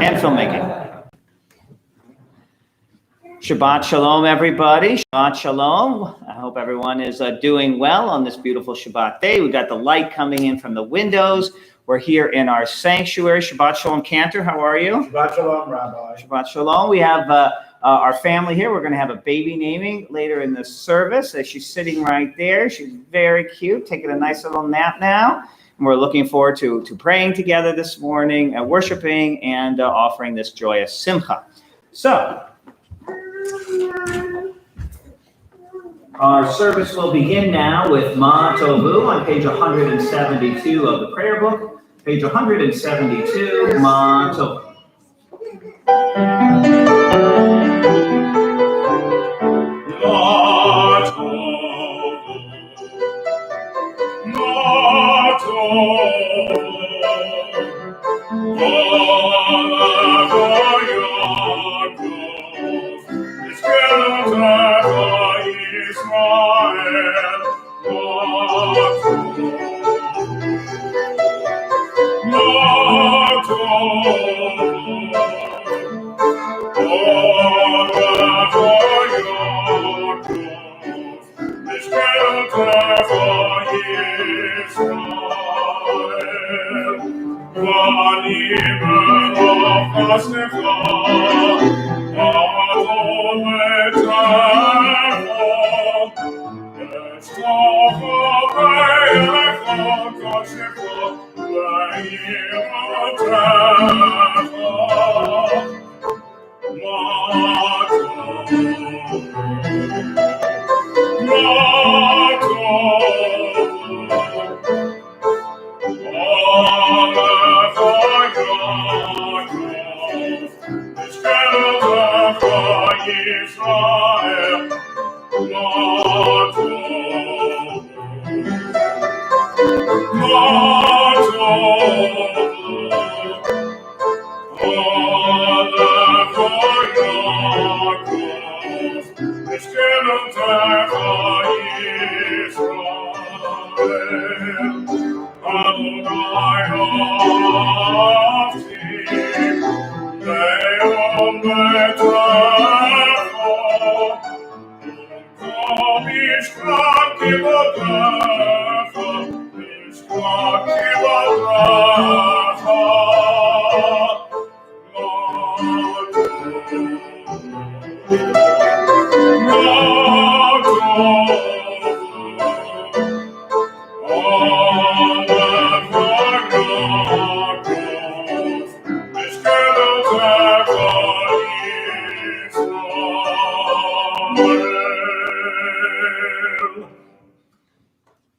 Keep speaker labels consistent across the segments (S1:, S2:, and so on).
S1: and filmmaking. Shabbat Shalom, everybody. Shabbat Shalom. I hope everyone is doing well on this beautiful Shabbat day. We've got the light coming in from the windows. We're here in our sanctuary. Shabbat Shalom, Cantor. How are you?
S2: Shabbat Shalom, Rabbi.
S1: Shabbat Shalom. We have our family here. We're going to have a baby naming later in the service. She's sitting right there. She's very cute, taking a nice little nap now. And we're looking forward to praying together this morning, worshiping, and offering this joyous simcha. So, our service will begin now with Ma Tovu on page 172 of the prayer book. Page 172, Ma Tovu.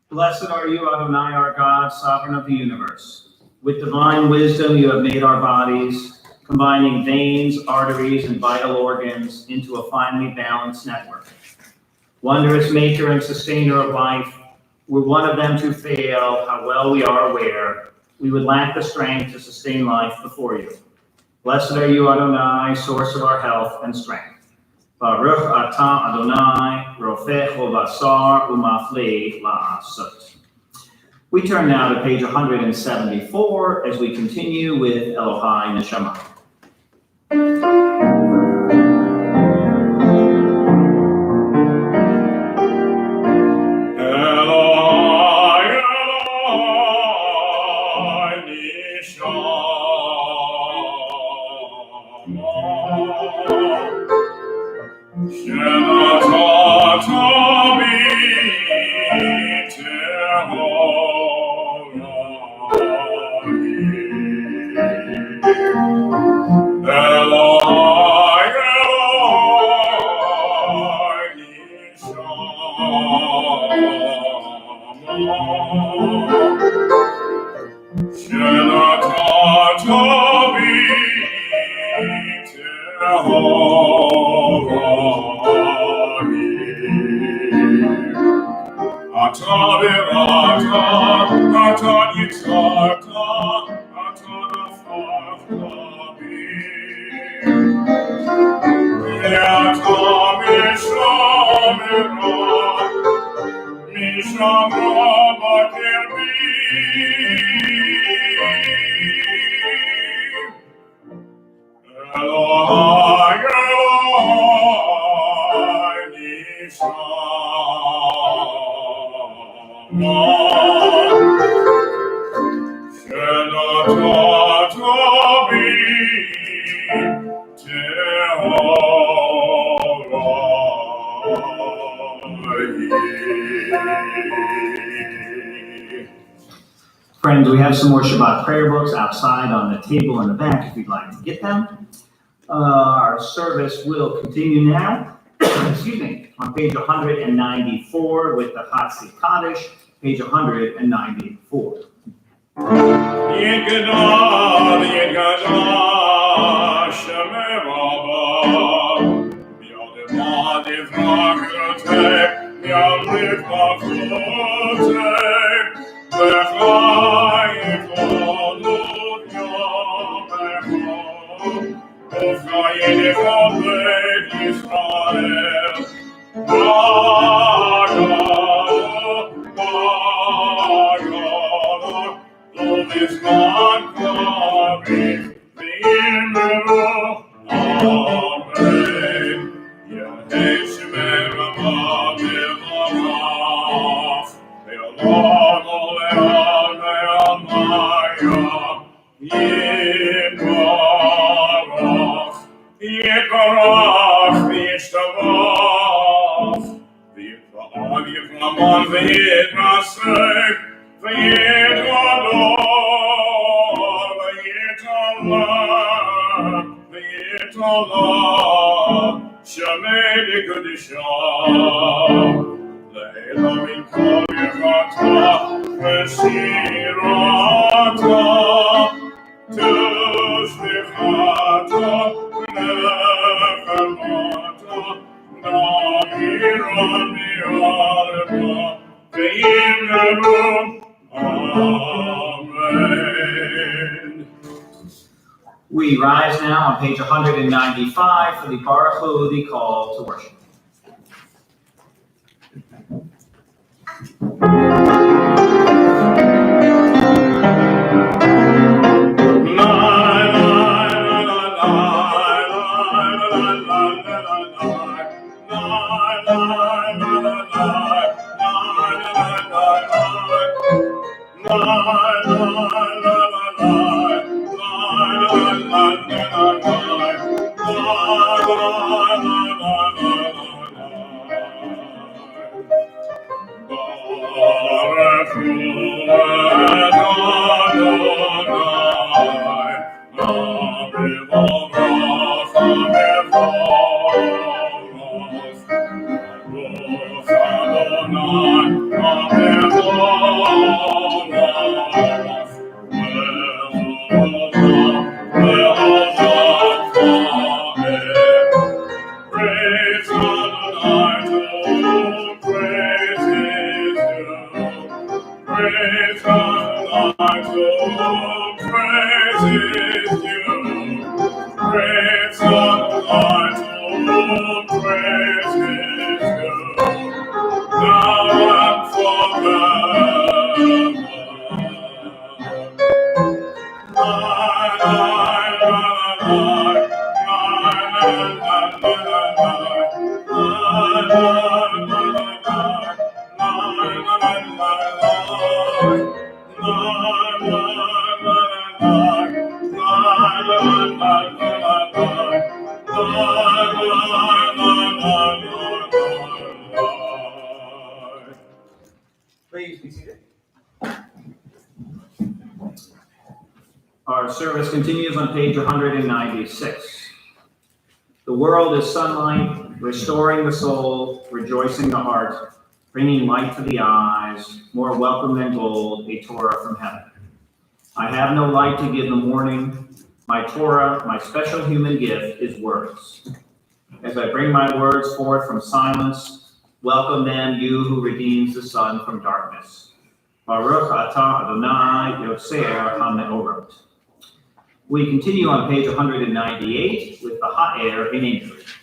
S1: Blessed are you, Adonai, our God, sovereign of the universe. With divine wisdom, you have made our bodies, combining veins, arteries, and vital organs into a finely balanced network. Wondrous maker and sustainer of life, were one of them to fail, how well we are aware, we would lack the strength to sustain life before you. Blessed are you, Adonai, source of our health and strength. Baruch atah Adonai, rofech v'basar u'mafli la'asot. We turn now to page 174 as we continue with Elohai Neshama. Friends, we have some more Shabbat prayer books outside on the table in the back if you'd like to get them. Our service will continue now, excuse me, on page 194 with the Hatzi Kaddish, page 194. We rise now on page 195 for the Baruch Hu, the call to worship. Please be seated. Our service continues on page 196. The world is sunlight, restoring the soul, rejoicing the heart, bringing light to the eyes, more welcome than gold, a Torah from heaven. I have no light to give the morning. My Torah, my special human gift, is words. As I bring my words forth from silence, welcome then, you who redeems the sun from darkness. Baruch atah Adonai Yotzer HaMeorot. We continue on page 198 with the Ha'er in English.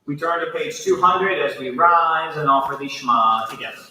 S1: We turn to page 200 as we rise and offer the Shema together.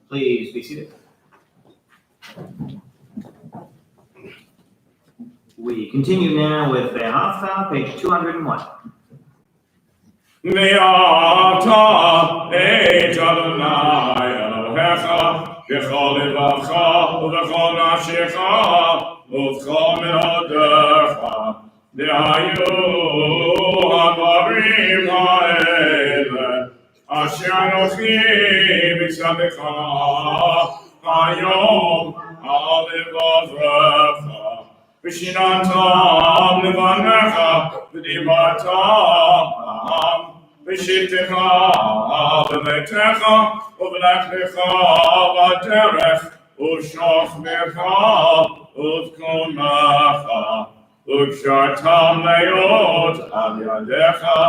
S1: Please be seated. We continue now with the Haftarah, page 201.
S2: Ve'ata et Adonai Elohecha b'chol levacha u'b'chol nafshecha u'b'chol me'odecha de'hayu ha'dvarim ha'ele asher anochi mitzadecha hayom al levavecha v'shinantam levanecha v'dibatam v'shittecha v'betecha u'v'leklecha b'derech u'shofnecha u'v'konecha u'kshartam le'ot al yadecha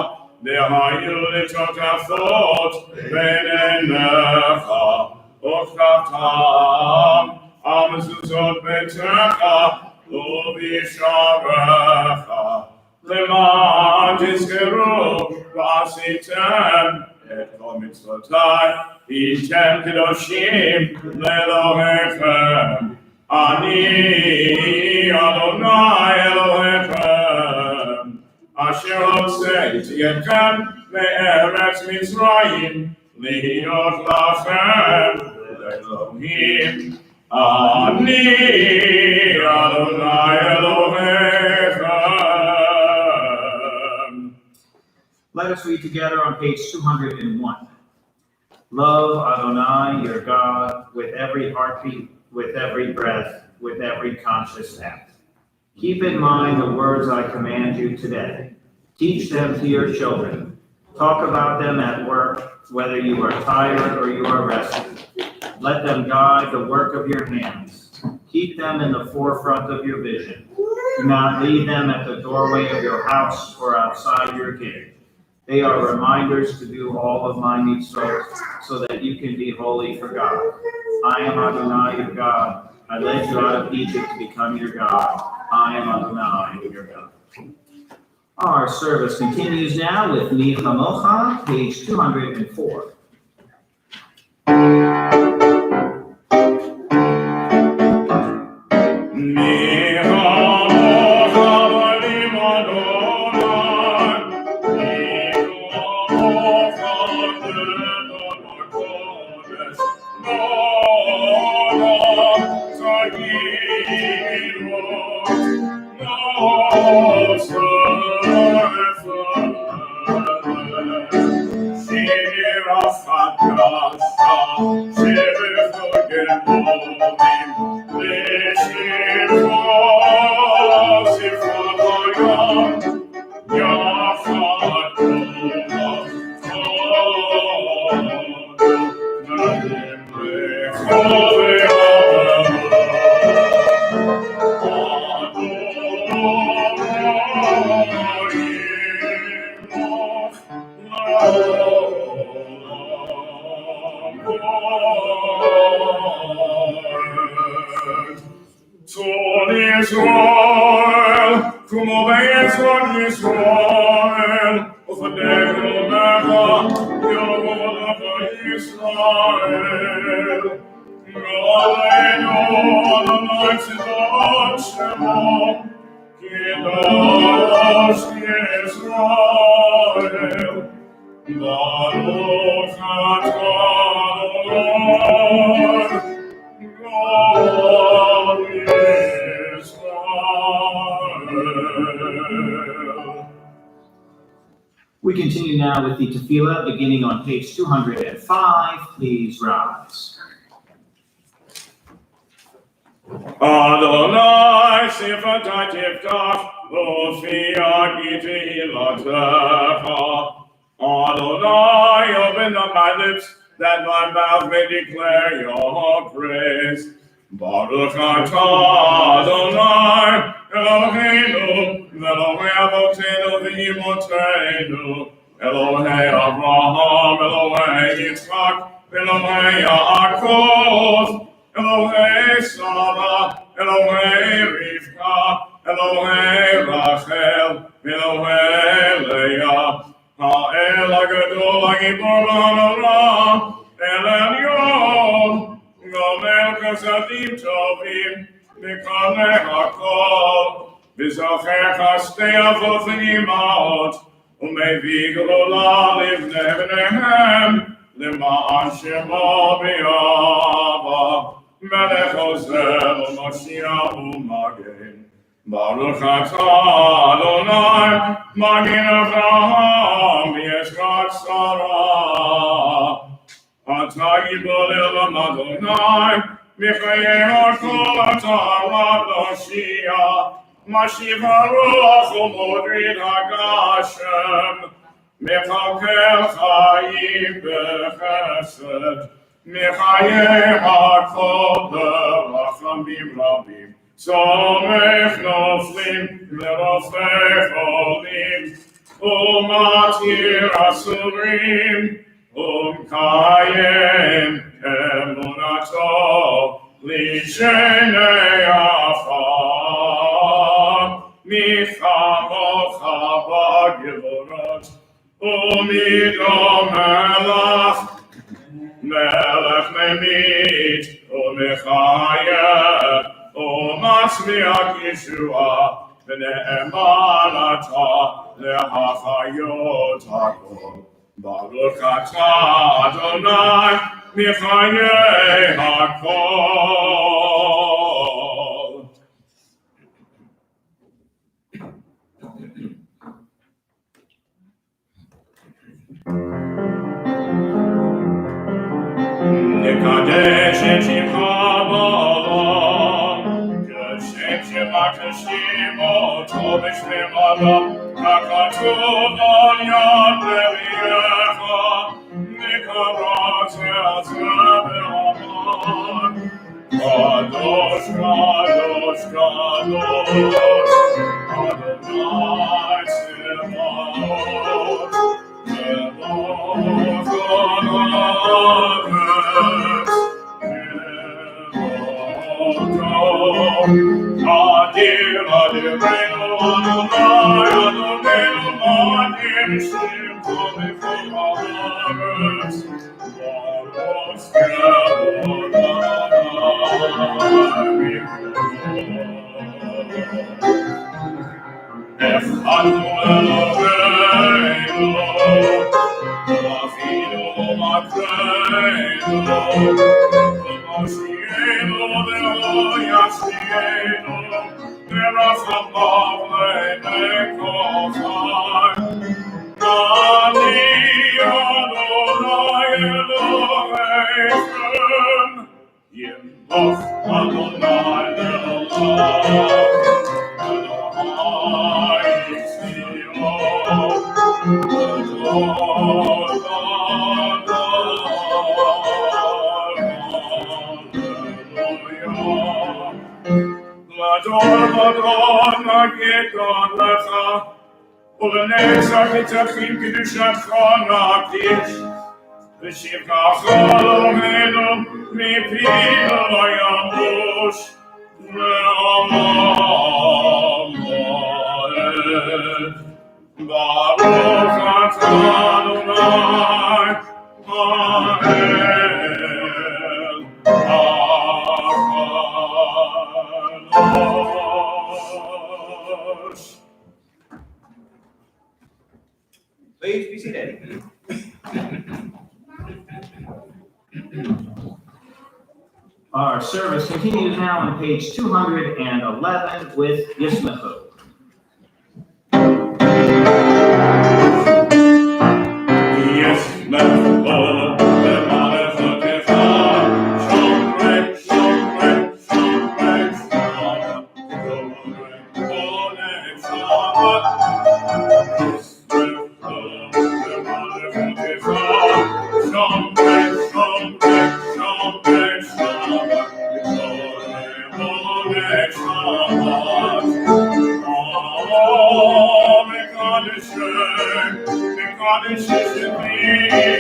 S2: de'hayu l'totafot b'neinecha u'chaftam al mezuzot betecha u'b'sharecha למען תזכרו ועשיתם את כל מצוותיי, הייתם קדושים לאלוהיכם. אני אדוני אלוהיכם, אשר הוצאתי אתכם מארץ מצרים, להיות לכם לאלוהים. אני אדוני אלוהיכם.
S1: Let us read together on page 201. Love Adonai, your God, with every heartbeat, with every breath, with every conscious act. Keep in mind the words I command you today. Teach them to your children. Talk about them at work, whether you are tired or you are rested. Let them guide the work of your hands. Keep them in the forefront of your vision. Do not leave them at the doorway of your house or outside your gate. They are reminders to do all of my mitzvot so that you can be holy for God. I am Adonai, your God. I led you out of Egypt to become your God. I am Adonai, your God. Our service continues now with Mi Chamocha, page 204.
S2: Mi Chamocha Ton Israel, cum obeis von Israel, of a devil never, Yahweh of Israel. Galeno, the nights in the Shalom, Kidosh Israel, Baruch Adonai, God Israel.
S1: We continue now with the tefillah, beginning on page 205. Please rise.
S2: Adonai, Sifatai Tiftach, Lofiach Tehillah. Adonai, open up my lips, that my mouth may declare your praise. Baruch atah Adonai, Eloheinu, Elohei Avotenu v'Imotenu, Elohei Avraham, Elohei Yitzchak, Elohei Yaakov, Elohei Sarah, Elohei Rivka, Elohei Rachel, Elohei Leah, Ha'el HaGadol HaGibor HaNorah, El Elyon, Gomel Chasadim Tovim, Mikaneh HaKol, V'zocher Chastei Avot V'Imaot, U'mevii Gedola Livnei B'neihem, L'ma'an Shemo B'Yava, Melech Ozel U'Mashiach U'Magen. Baruch atah Adonai, Magen Avraham, Yeshkat Sarah. Atah Gibor Elam Adonai, Michayei HaKol atah Rav Loshia, Mashiv HaRuach U'Modrid HaGashem, Mechalkel Chayim B'Chesed, Michayei HaKol B'Rachamim Rabim. Somech noflim lerofech olim, umatir asurim, kayem emunato, lishenei afar, michamocha b'gevorot, umidom melach, melech memit, umechayem, O Mashiach Yeshua, v'ne'eman atah le'hachayot hakol. Baruch atah Adonai, michayei hakol. Nekadesh et shimcha Shemo tov b'shlemala, hakatuv al yad leviyecha, nikarat e'atzeh be'aman. Kadosh, kadosh, kadosh, Adonai Tzevaot, Elohe Adir, Adirenu, Adonai, Adonenu, Matir, Shim, Tovechol Haaretz, Baruch Adonai, Echadu Eloheinu, Avinu Matreinu, Moshiach Yashlienu, Nerachamav le'nekochai. Ani Adonai Elohechem, Yimloch Adonai le'olam, Adonai Tzivot, Adonai. Adonai, המגדות לך, ולנצח נצחים קדושתך נקדיש, ושבחך אלוהינו מפינו לא ימוש, לעולם ועד. ברוך אתה אדוני האל הקדוש.
S1: Please be seated. Our service continues now on page 211 with Yismachu.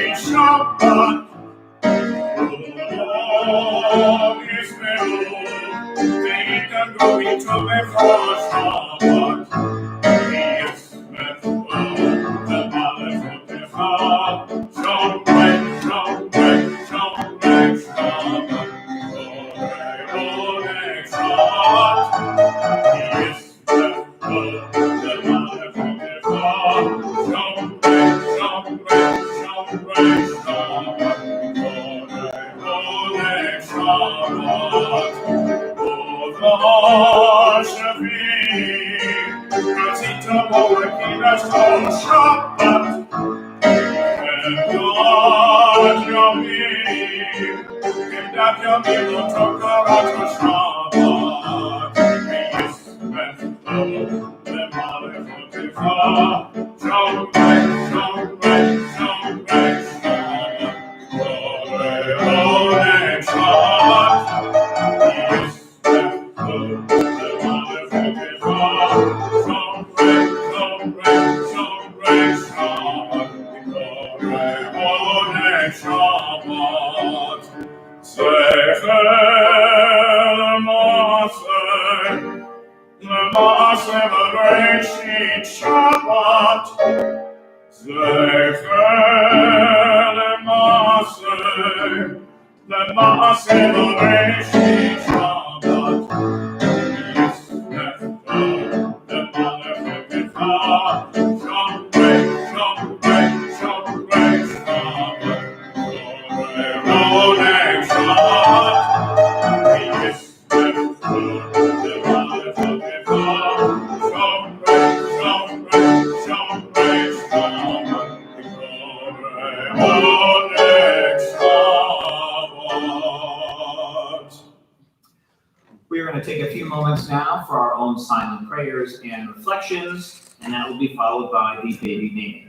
S2: Shabbat.
S1: We are going to take a few moments now for our own silent prayers and reflections, and that will be followed by the baby naming.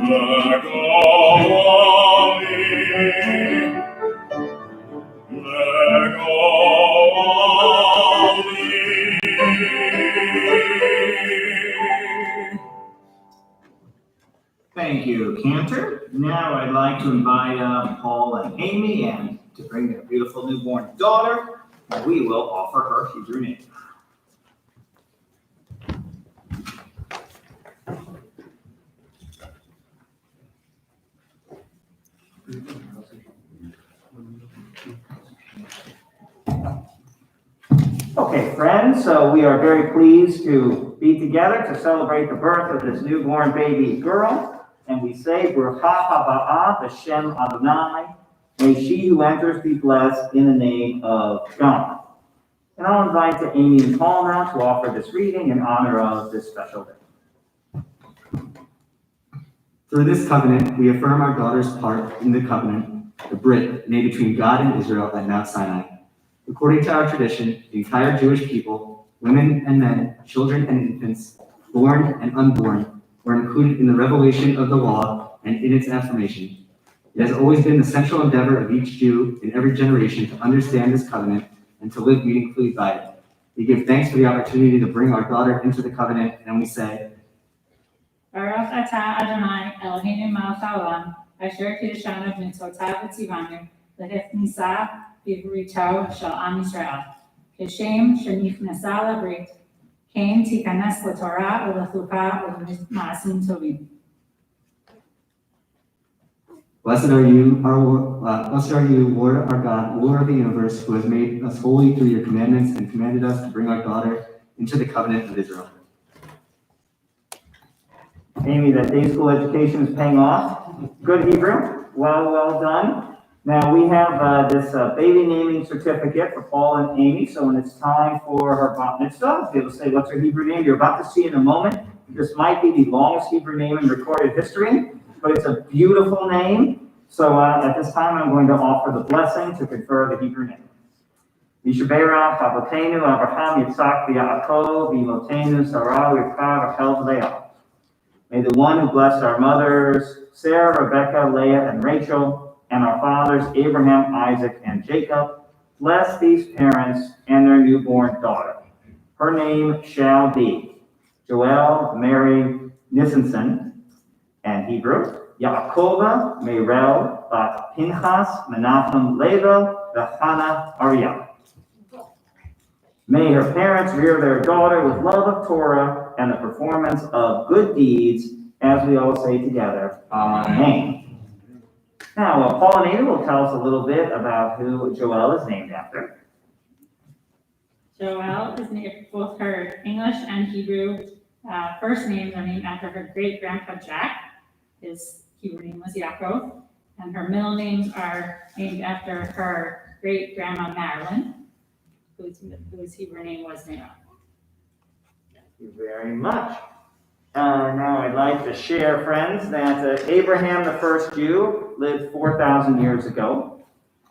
S1: Thank you, Cantor. Now I'd like to invite Paul and Amy and to bring their beautiful newborn daughter, and we will offer her Hebrew name. Okay, friends, so we are very pleased to be together to celebrate the birth of this newborn baby girl. And we say, Baruch haba b'shem Adonai. May she who enters be blessed in the name of God. And I'll invite Amy and Paul now to offer this reading in honor of this special day.
S3: Through this covenant, we affirm our daughter's part in the covenant, the Brit, made between God and Israel at Mount Sinai. According to our tradition, the entire Jewish people, women and men, children and infants, born and unborn, were included in the revelation of the law and in its affirmation. It has always been the central endeavor of each Jew in every generation to understand this covenant and to live meaningfully by it. We give thanks for the opportunity to bring our daughter into the covenant, and we say,
S4: Baruch atah Adonai Eloheinu melech haolam, asher kiddushanu b'mitzvotav v'tzivanu, l'hifnisa b'brito shel Am Yisrael. Kishem shenichnas labrit, kain tikanes l'Torah u'lechuka u'ma'asim tovim.
S3: Blessed are you, Lord our God, Lord of the universe, who has made us holy through your commandments and commanded us to bring our daughter into the covenant of Israel.
S1: Amy, that day school education is paying off. Good Hebrew. Well done. Now we have this baby naming certificate for Paul and Amy. So when it's time for her bat mitzvah, they will say, what's her Hebrew name? You're about to see in a moment. This might be the longest Hebrew name in recorded history, but it's a beautiful name. So at this time, I'm going to offer the blessing to confer the Hebrew name. Yishaberach Avotenu Abraham Yitzchak v'Yaakov v'Imotenu Sarah Rivka Rachel Leah. May the one who blessed our mothers, Sarah, Rebecca, Leah, and Rachel, and our fathers, Abraham, Isaac, and Jacob, bless these parents and their newborn daughter. Her name shall be Joel Mary Nissenson, and Hebrew, Yaakova Meirel Bat Pinchas Menachem Leva V'Chana Ariel. May her parents rear their daughter with love of Torah and the performance of good deeds, as we all say together, Amen. Now, Paul and Amy will tell us a little bit about who Joel is named after.
S4: Joel is named, both her English and Hebrew first names are named after her great-grandpa Jack. His Hebrew name was Yaakov, and her middle names are named after her great-grandma Marilyn, whose Hebrew name was Nera.
S1: Thank you very much. Now I'd like to share, friends, that Abraham, the first Jew, lived 4,000 years ago.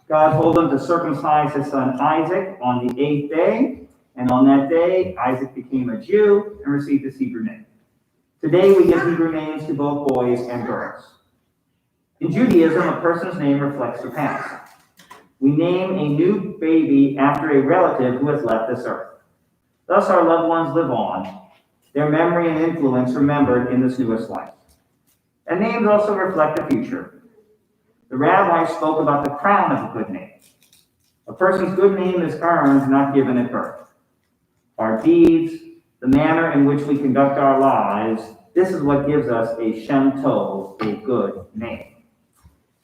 S1: God told him to circumcise his son Isaac on the 8th day, and on that day, Isaac became a Jew and received his Hebrew name. Today, we give Hebrew names to both boys and girls. In Judaism, a person's name reflects the past. We name a new baby after a relative who has left this earth. Thus, our loved ones live on, their memory and influence remembered in this newest life. And names also reflect the future. The rabbi spoke about the crown of a good name. A person's good name is earned, not given at birth. Our deeds, the manner in which we conduct our lives, this is what gives us a Shem Tov, a good name.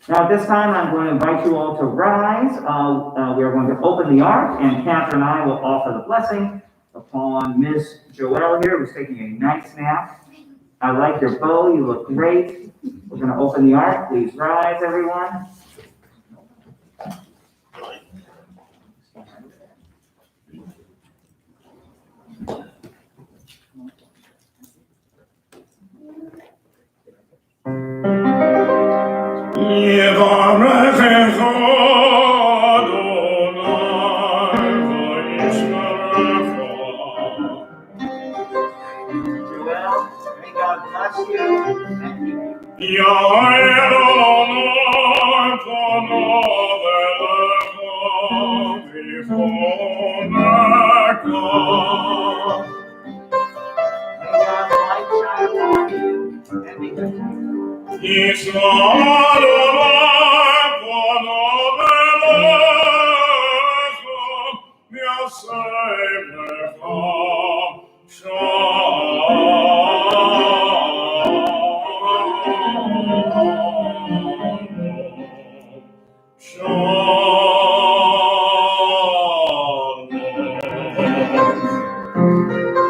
S1: Now at this time, I'm going to invite you all to rise. We are going to open the ark, and Catherine and I will offer the blessing upon Miss Joelle here, who's taking a nice nap. I like your bow, you look great. We're going to open the ark. Please rise, everyone. Joelle, may God bless you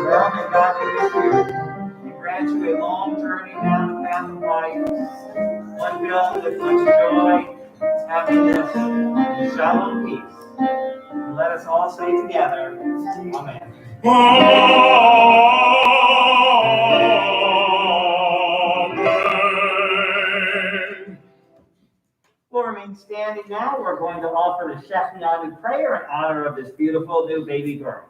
S3: Well, may God be with you and grant you a long journey down the path of life, one filled with much joy, happiness, and shalom peace. And let us all say together, Amen.
S2: Amen.
S3: We'll remain standing now. We're going to offer the Shehecheyanu prayer in honor of this beautiful new baby girl.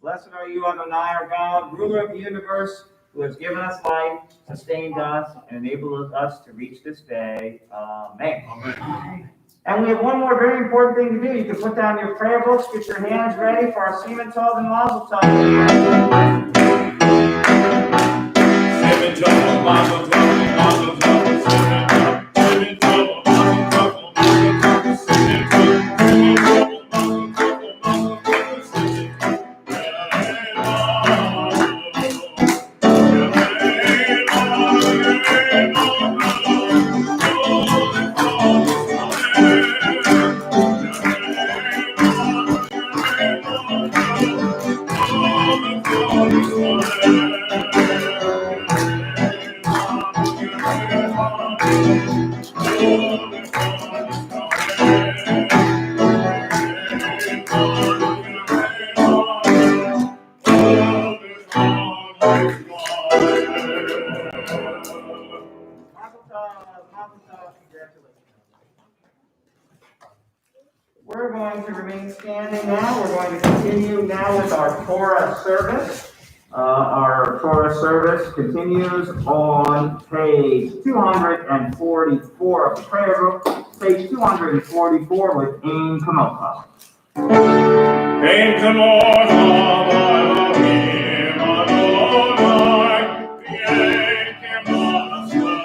S3: Blessed are you, Adonai, our God, ruler of the universe, who has given us life, sustained us, and enabled us to reach this day. Amen.
S2: Amen.
S3: And we have one more very important thing to do. You can put down your prayer books, get your hands ready for our Semen Tov and Mazel Tov.
S2: Semen Tov, Mazel Tov, Mazel Tov, Semen Tov, Semen Tov, Mazel Tov, Mazel Tov, Semen Tov, Semen Tov, Mazel Tov, Mazel Tov, Semen Tov.
S3: We're going to remain standing now. We're going to continue now with our Torah service. Our Torah service continues on page 244 of the prayer book, page 244 with Ein Kamocha.
S2: Ein Kamocha, Elohim Adonai, Ein Kamocha,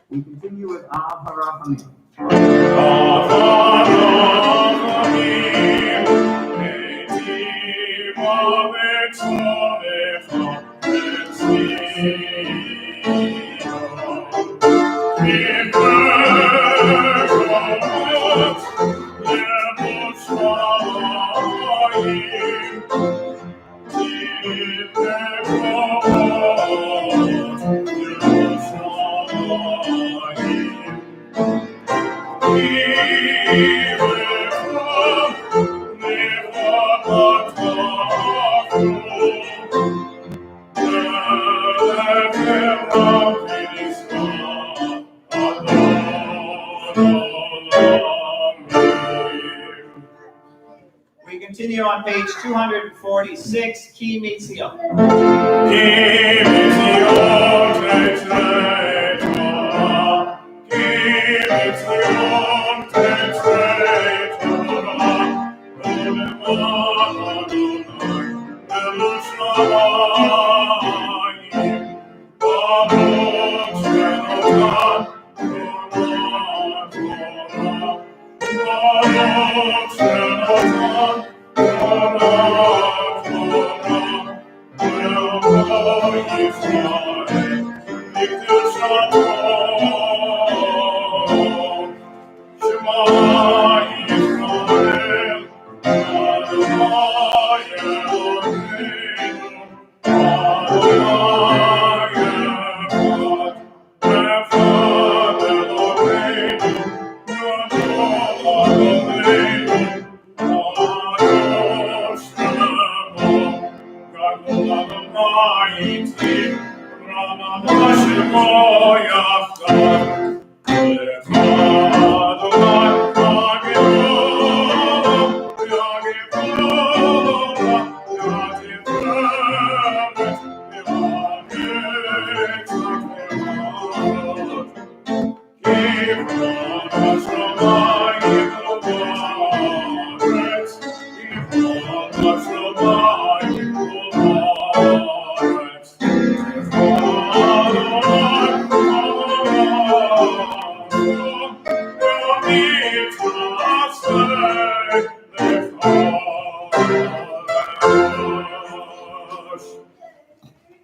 S3: We continue with Av HaRachamim.
S1: continue on page 246, Ki Mitzion.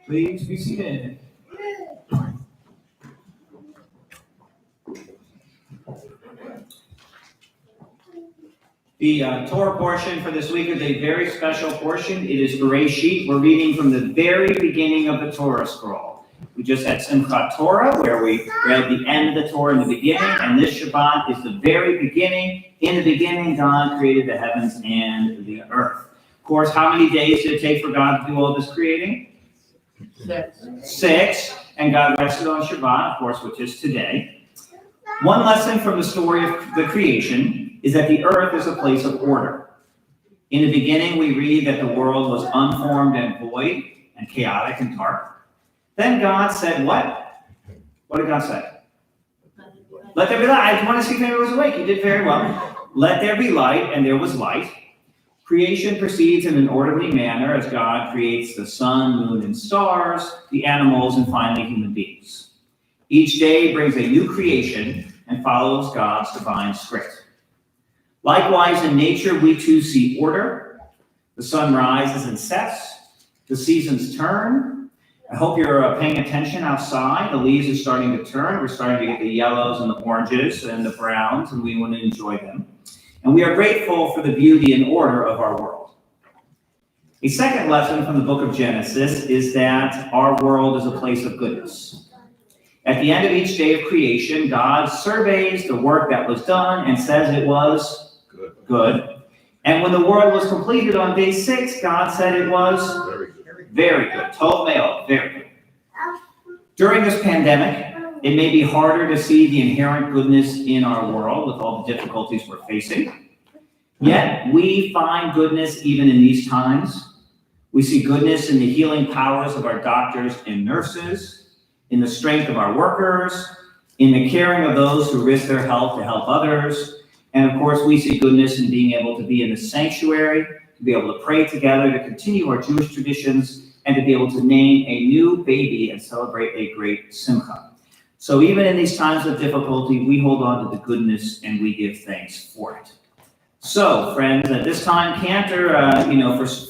S1: Please be seated. The Torah portion for this week is a very special portion. It is Bereshit. We're reading from the very beginning of the Torah scroll. We just had Simchat Torah, where we read the end of the Torah in the beginning, and this Shabbat is the very beginning. In the beginning, God created the heavens and the earth. Of course, how many days did it take for God to do all this creating? 6. And God rested on Shabbat, of course, which is today. One lesson from the story of the creation is that the earth is a place of order. In the beginning, we read that the world was unformed and void and chaotic and dark. Then God said what? What did God say? Let there be light. I want to see if anyone was awake. You did very well. Let there be light, and there was light. Creation proceeds in an orderly manner as God creates the sun, moon, and stars, the animals, and finally human beings. Each day brings a new creation and follows God's divine script. Likewise, in nature, we too see order. The sun rises and sets. The seasons turn. I hope you're paying attention outside. The leaves are starting to turn. We're starting to get the yellows and the oranges and the browns, and we want to enjoy them. And we are grateful for the beauty and order of our world. A second lesson from the book of Genesis is that our world is a place of goodness. At the end of each day of creation, God surveys the work that was done and says it was good. And when the world was completed on day 6, God said it was very good. Tov Meo, very good. During this pandemic, it may be harder to see the inherent goodness in our world with all the difficulties we're facing. Yet, we find goodness even in these times. We see goodness in the healing powers of our doctors and nurses, in the strength of our workers, in the caring of those who risk their health to help others. And of course, we see goodness in being able to be in the sanctuary, to be able to pray together, to continue our Jewish traditions, and to be able to name a new baby and celebrate a great simcha. So even in these times of difficulty, we hold on to the goodness and we give thanks for it. So, friends, at this time, Cantor,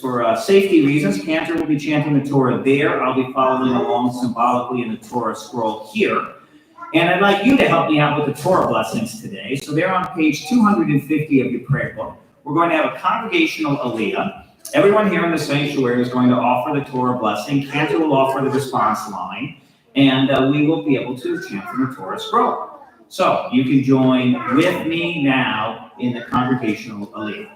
S1: for safety reasons, Cantor will be chanting the Torah there. I'll be following along symbolically in the Torah scroll here. And I'd like you to help me out with the Torah blessings today. So they're on page 250 of your prayer book. We're going to have a congregational aliyah. Everyone here in the sanctuary is going to offer the Torah blessing. Cantor will offer the response line. And we will be able to chant from the Torah scroll. So you can join with me now in the congregational aliyah.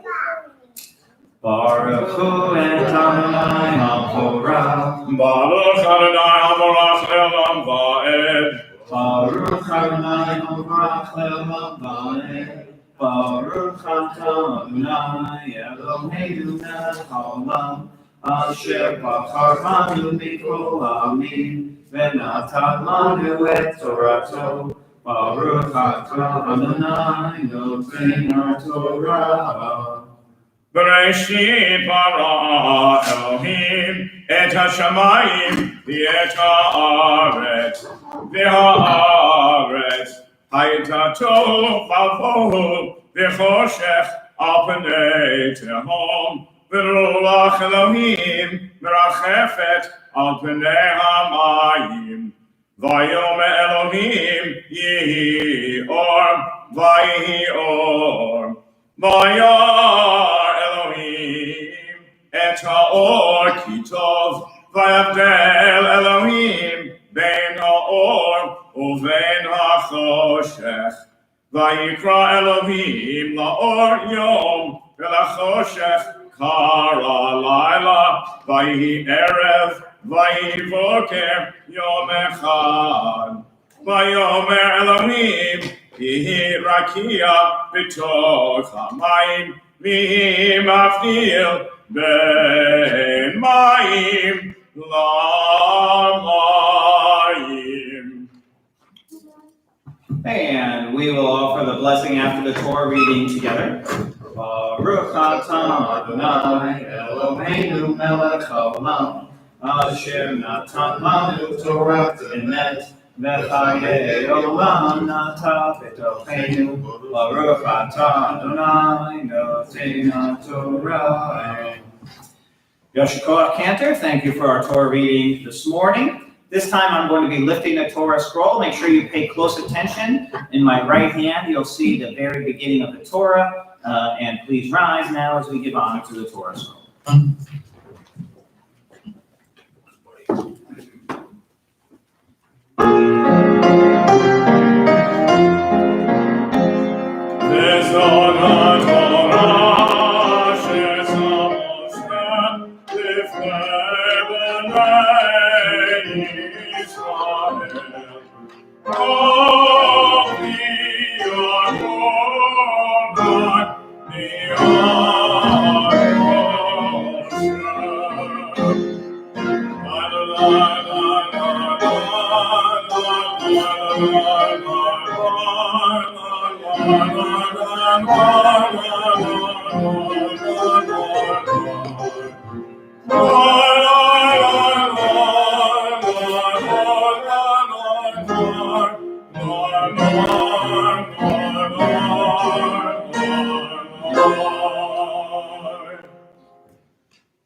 S1: Baruch Hu et Adonai HaTorah.
S2: Baruch Adonai HaMorach Le'olam Va'ed.
S1: Baruch Adonai HaMorach Le'olam Va'ed. Baruch atah Adonai Eloheinu melech haolam, asher bacharanu mikol ha'amim, v'natan lanu et torato. Baruch atah Adonai noten Torah.
S2: Bereshit bara Elohim et hashamayim v'et haaretz v'haaretz hayta tov v'avohu v'choshech al pnei tehom v'ruach Elohim merachefet al pnei hamayim vayomer Elohim yehi or vayehi or Vayar Elohim et haor ki tov vayavdel Elohim ben haor uven hachoshech vayikra Elohim laor yom v'lachoshech kara laila vayihi erev vayihi boker yom echad vayomer Elohim Yehi rakia b'toch hamayim v'hi mafdil ben mayim lamayim.
S1: And we will offer the blessing after the Torah reading together. Baruch atah Adonai Eloheinu melech haolam, asher natan lanu Torah emet, v'chayei olam nata b'tocheinu. Baruch atah Adonai noten Torah. Yoshikoach Cantor, thank you for our Torah reading this morning. This time I'm going to be lifting a Torah scroll. Make sure you pay close attention. In my right hand, you'll see the very beginning of the Torah. And please rise now as we give honor to the Torah scroll.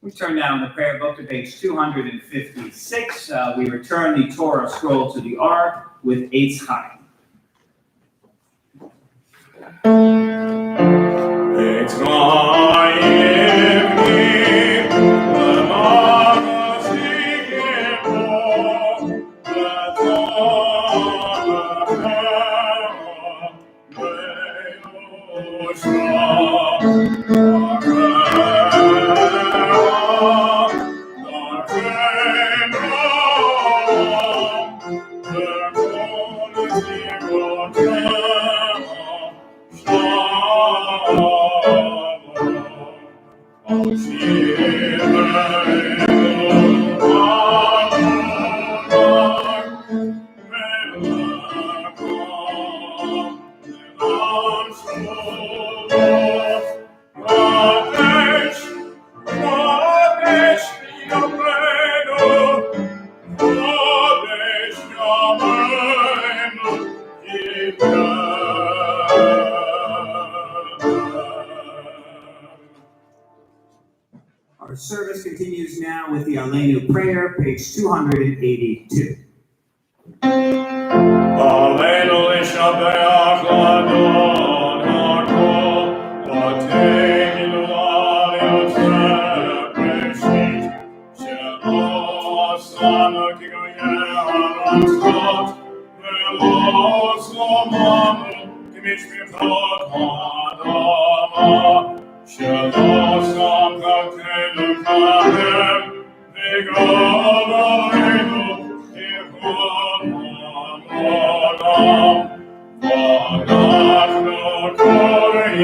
S1: We turn now in the prayer book to page 256. We return the Torah scroll to the ark with Eitz Chaim.
S2: Eitz Chaim
S1: Our service continues now with the Aleinu prayer, page 282.
S2: Aleinu l'shabeach l'adon hakol, v'teinu l'aliyot breshit, she'lo asanu kigoyeh haratzot, ve'lo slomanu k'mishpichot ha'adama, she'lo samchatenu kahem, v'gad aleinu Adam, ואנחנו קוראים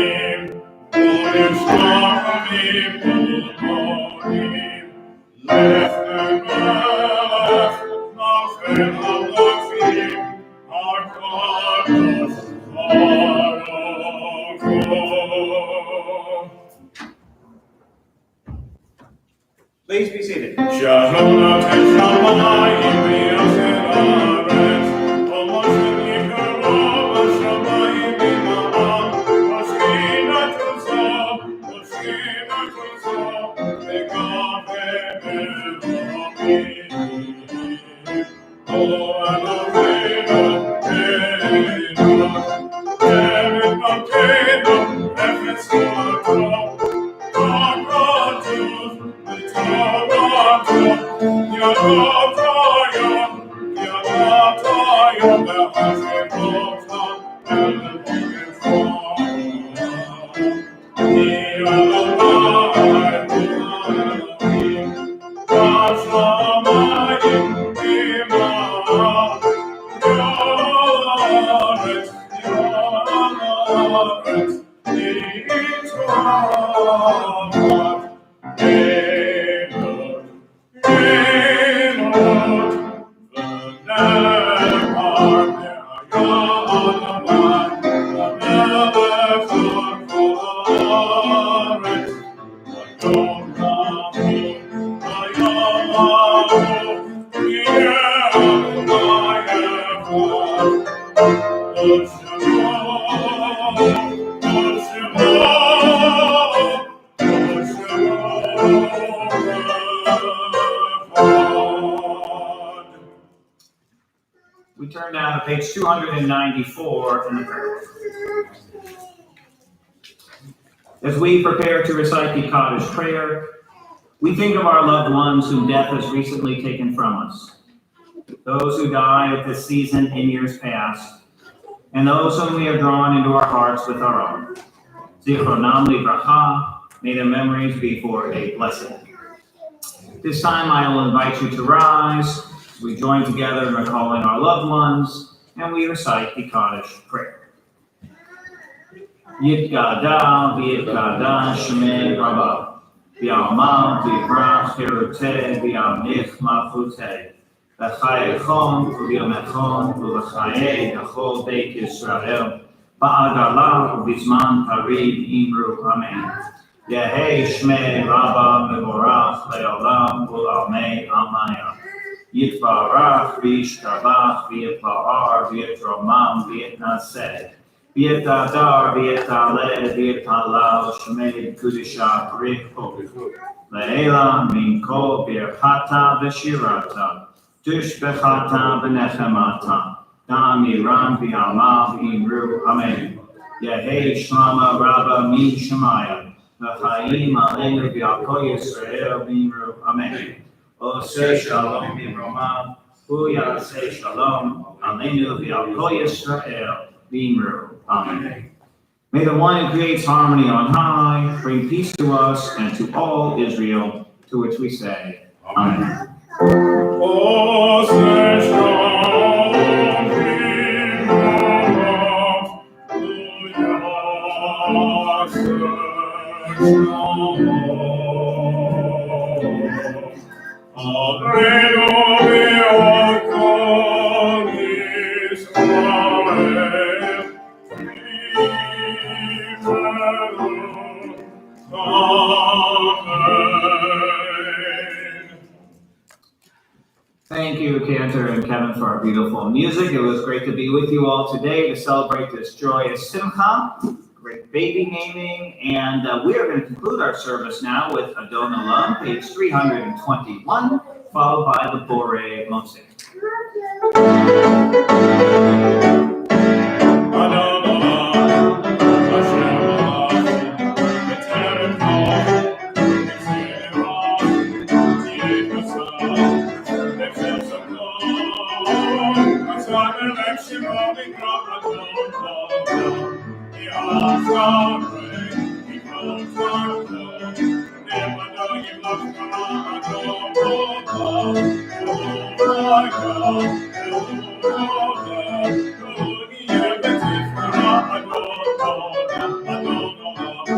S1: Please be seated. We turn now to page 294 in the prayer. As we prepare to recite the Kaddish prayer, we think of our loved ones whom death has recently taken from us, those who died at this season in years past, and those whom we have drawn into our hearts with our own. Zichronam livracha, may their memories be for a blessing. This time I will invite you to rise. We join together in recalling our loved ones, and we recite the Kaddish prayer. Yitgada v'yitgada shemei rabba, v'yalma v'yivrach cheruteh v'yamich malchuteh, v'chayechon v'yomechon v'chayei v'chol beit Yisrael, ba'agala v'bizman parid imru amen. Yehei shmei rabba mevorach le'olam v'lamei amaya. Yitvarach v'yishtabach v'yitpa'ar v'yitromam v'yitnaseh. V'yitadar v'yitaleh v'yitalal shmei kudisha richo. Le'ela min kol birchata v'shirata. Tushbechata v'nechemata. Da'amiran v'yama v'imru amen. Yehei shlama rabba min shemaya. V'chaim aleinu v'yakol Yisrael v'imru amen. Oseh shalom b'Romam, hu yaseh shalom, aleinu v'yakol Yisrael v'imru amen. May the one who creates harmony on high bring peace to us and to all Israel, to which we say, amen.
S2: Oseh shalom b'Romam, hu yaseh shalom. Aleinu v'yakol Yisrael v'imru amen.
S1: Thank you, Cantor and Kevin, for our beautiful music. It was great to be with you all today to celebrate this joyous Simcha, great baby naming, and we are going to conclude our service now with Adon Olam, page 321, followed by the Borei Moshe.
S2: Adon Olam, Hashem Olam, B'terem Kol, B'tzivah, Yekasah, B'chesed Asad Elek Shemo Mikra Adon Olam, Yasarei, Yikol Tzarto, Nevado Yimloch Kara Adon Olam, Eloi God, Eloi God, Adon Olam, Adon Olam,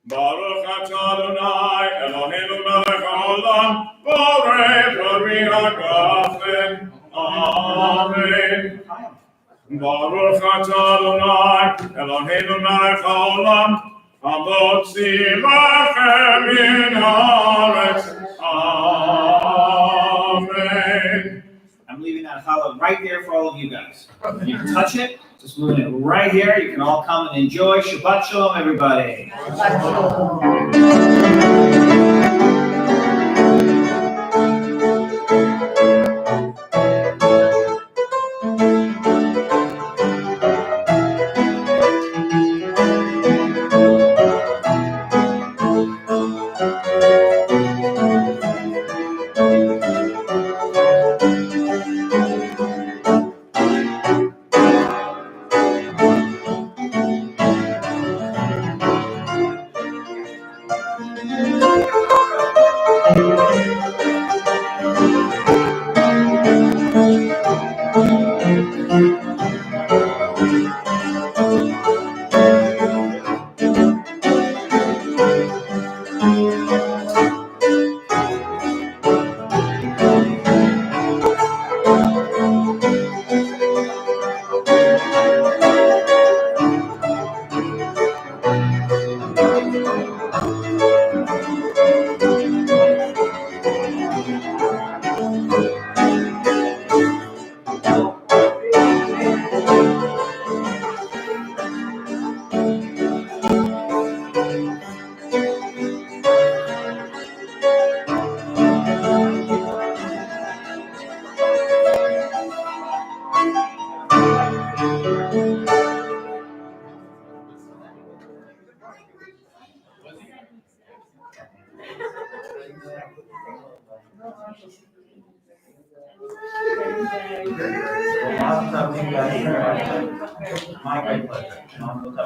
S2: Baruch atah Adonai Eloheinu melech haolam borei pori hagafen. Amen. Baruch atah Adonai Eloheinu melech haolam hamotzi lachem min haaretz. Amen.
S1: I'm leaving that challah right there for all of you guys. You can touch it, just moving it right here. You can all come and enjoy. Shabbat Shalom, everybody. My great pleasure.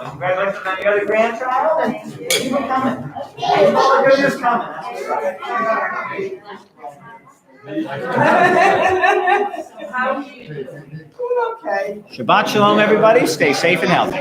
S1: Congratulations on your other grandchild, and keep them coming. They're just coming. Okay. Shabbat Shalom, everybody. Stay safe and healthy.